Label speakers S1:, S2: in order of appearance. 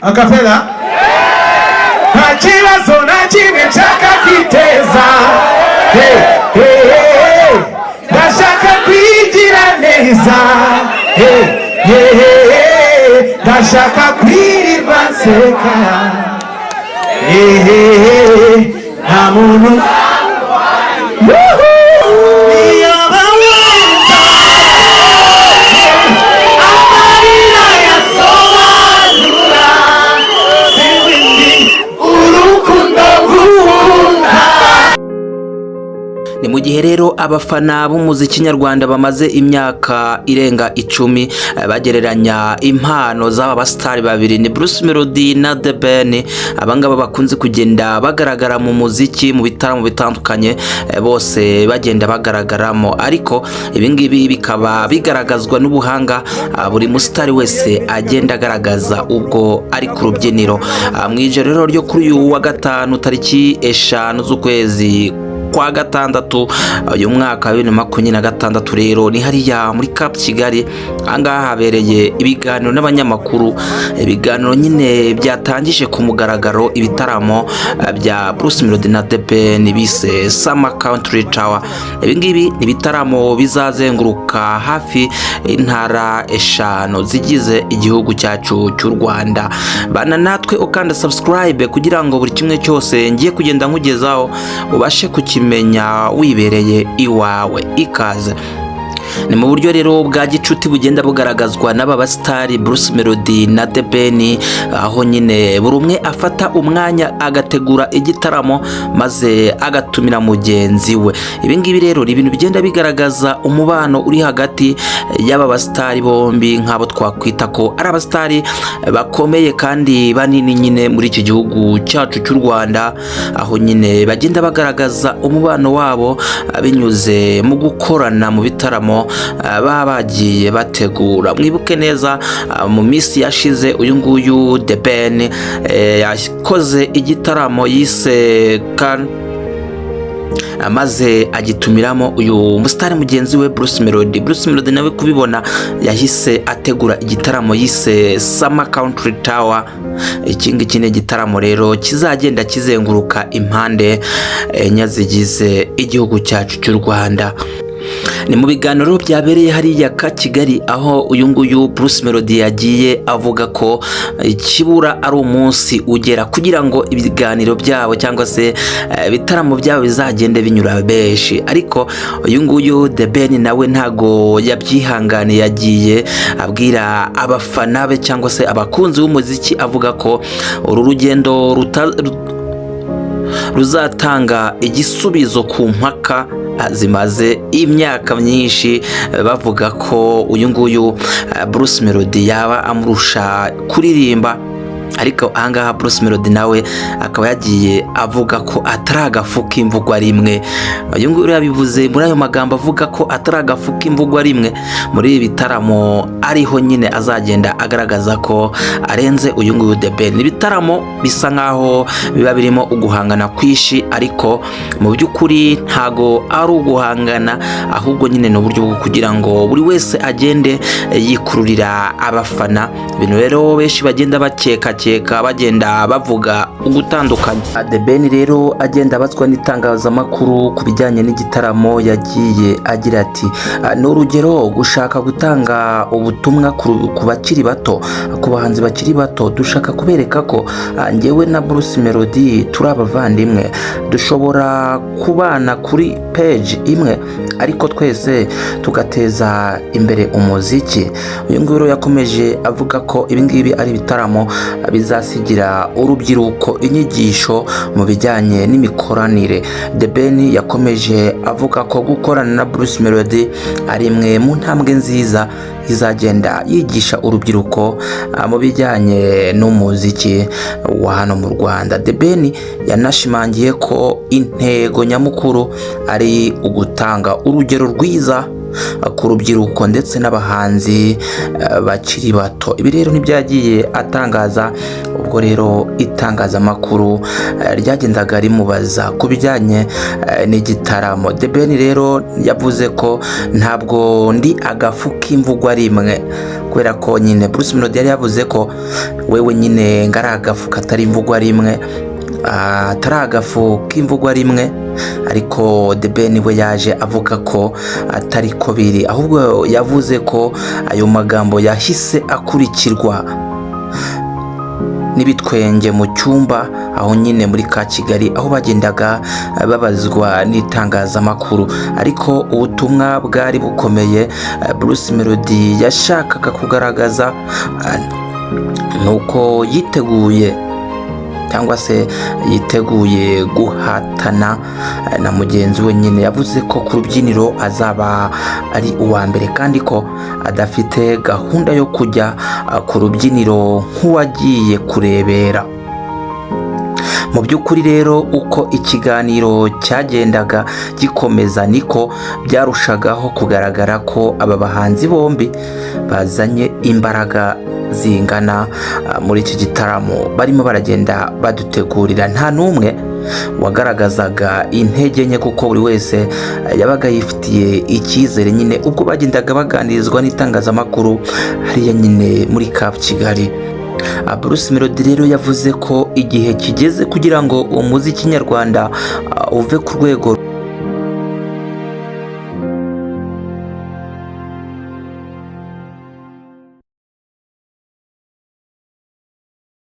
S1: Akapela Hachiwazo na chime chaka kiteza Dashaka kwijira neza Dashaka kwirirwa nseka nta muntu
S2: Ni mu gihe rero abafana b'umuziki nyarwanda bamaze imyaka irenga 10 bagereranya impano z'aba basitari babiri ni Bruce Melody na The Ben. Abangaba bakunze kugenda bagaragara mu muziki mu bitaramo bitandukanye, bose bagenda bagaragaramo, ariko ibingibi bikaba bigaragazwa n'ubuhanga buri musitari wese agenda agaragaza ubwo ari ku rubyiniro. Mwijoro ryo kuri uyu wa gatanu tariki 5 z'ukwezi kwa gatandatu uyu mwaka wa 2026 rero ni hariya muri Cap Kigali. Angaha habereye ibiganiro n'abanyamakuru, ibiganiro nyine byatangije ku mugaragaro ibitaramo bya Bruce Melody na The Ben bise Summer Country Tour. Ibingibi ni ibitaramo bizazenguruka hafi intara 5 zigize igihugu cyacu cy'u Rwanda. Bana natwe ukanda subscribe kugira ngo buri kimwe cyose ngiye kugenda nkugezaho ubashe menya wibereye iwawe. Ikaze. Ni mu buryo rero bwa gicuti bugenda bugaragazwa n'aba basitari Bruce Melody na The Ben, aho nyine buri umwe afata umwanya agategura igitaramo maze agatumira mugenzi we. Ibingibi rero ni ibintu bigenda bigaragaza umubano uri hagati y'aba basitari bombi, nk'abo twakwita ko ari abasitari bakomeye kandi banini nyine muri iki gihugu cyacu cy'u Rwanda, aho nyine bagenda bagaragaza umubano wabo binyuze mu gukorana mu bitaramo baba bagiye bategura. Mwibuke neza mu minsi yashize uyu nguyu The Ben yakoze igitaramo yise Kan, maze agitumiramo uyu musitari mugenzi we Bruce Melody. Bruce Melody nawe kubibona yahise ategura igitaramo yise Summer Country Tour. Iki ni igitaramo rero kizagenda kizenguruka impande enye zigize igihugu cyacu cy'u Rwanda. Ni mu biganiro byabereye hariya ka Kigali, aho uyu nguyu Bruce Melody yagiye avuga ko ikibura ari umunsi ugera kugira ngo ibiganiro byabo cyangwa se bitaramo byabo bizagende binyura benshi, ariko uyu nguyu The Ben nawe ntago yabyihanganiye, yagiye abwira abafana be cyangwa se abakunzi b'umuziki avuga ko uru rugendo ruzatanga igisubizo ku mpaka zimaze imyaka myinshi bavuga ko uyu nguyu Bruce Melody yaba amurusha kuririmba, ariko ahangaha Bruce Melody nawe akaba yagiye avuga ko ataragafuka imvugwa rimwe. Uyu nguyu yabivuze muri ayo magambo avuga ko ataragafuka imvugwa rimwe muri ibi bitaramo, ariho nyine azagenda agaragaza ko arenze uyu nguyu The Ben. Ibitaramo bisa nkaho biba birimo uguhangana kwishi, ariko mu by'ukuri ntago ari uguhangana, ahubwo nyine no buryo bwo kugira ngo buri wese agende yikururira abafana. Ibintu rero benshi bagenda bakeka bagenda bavuga ugutandukanye. The Ben rero agenda abazwa n'itangazamakuru ku bijyanye n'igitaramo, yagiye agira ati ni urugero gushaka gutanga ubutumwa ku bakiri bato, ku bahanzi bakiri bato. Dushaka kubereka ko njyewe na Bruce Melody turi abavandimwe, dushobora kubana kuri page imwe ariko twese tugateza imbere umuziki. Uyu nguyu yakomeje avuga ko ibingibi ari ibitaramo bizasigira urubyiruko inyigisho mu bijyanye n'imikoranire. The Ben yakomeje avuga ko gukorana na Bruce Melody ari imwe mu ntambwe nziza izagenda yigisha urubyiruko mu bijyanye n'umuziki wa hano mu Rwanda. The Ben yanashimangiye ko intego nyamukuru ari ugutanga urugero rwiza ku rubyiruko ndetse n'abahanzi bakiri bato. Ibi rero ntibyagiye atangaza ubwo rero itangazamakuru ryagendaga rimubaza ku bijyanye n'igitaramo. The Ben rero yavuze ko ntabwo ndi agafu k'imvugwa rimwe, kubera ko nyine Bruce Melody yari yavuze ko wewe nyine ngari agafu katari imvugwa rimwe, atari agafu k'imvugwa rimwe, ariko The Ben we yaje avuga ko atari ko biri, ahubwo yavuze ko ayo magambo yahise akurikirwa n'ibitwenge mu cyumba aho nyine muri ka Kigali, aho bagendaga babazwa n'itangazamakuru. Ariko ubutumwa bwari bukomeye Bruce Melody yashakaga kugaragaza nuko yiteguye cyangwa se yiteguye guhatana na mugenzi we. Nyine yavuze ko ku rubyiniro azaba ari uwa mbere, kandi ko adafite gahunda yo kujya ku rubyiniro nk'uwagiye kurebera. Mu by'ukuri rero uko ikiganiro cyagendaga gikomeza niko byarushagaho kugaragara ko aba bahanzi bombi bazanye imbaraga zingana muri iki gitaramo barimo baragenda badutegurira. Nta n'umwe wagaragazaga intege nke, kuko buri wese yabaga yifitiye icyizere nyine ubwo bagendaga baganirizwa n'itangazamakuru hariya nyine muri Cap Kigali. Bruce Melody rero yavuze ko igihe kigeze kugira ngo umuziki nyarwanda uve ku rwego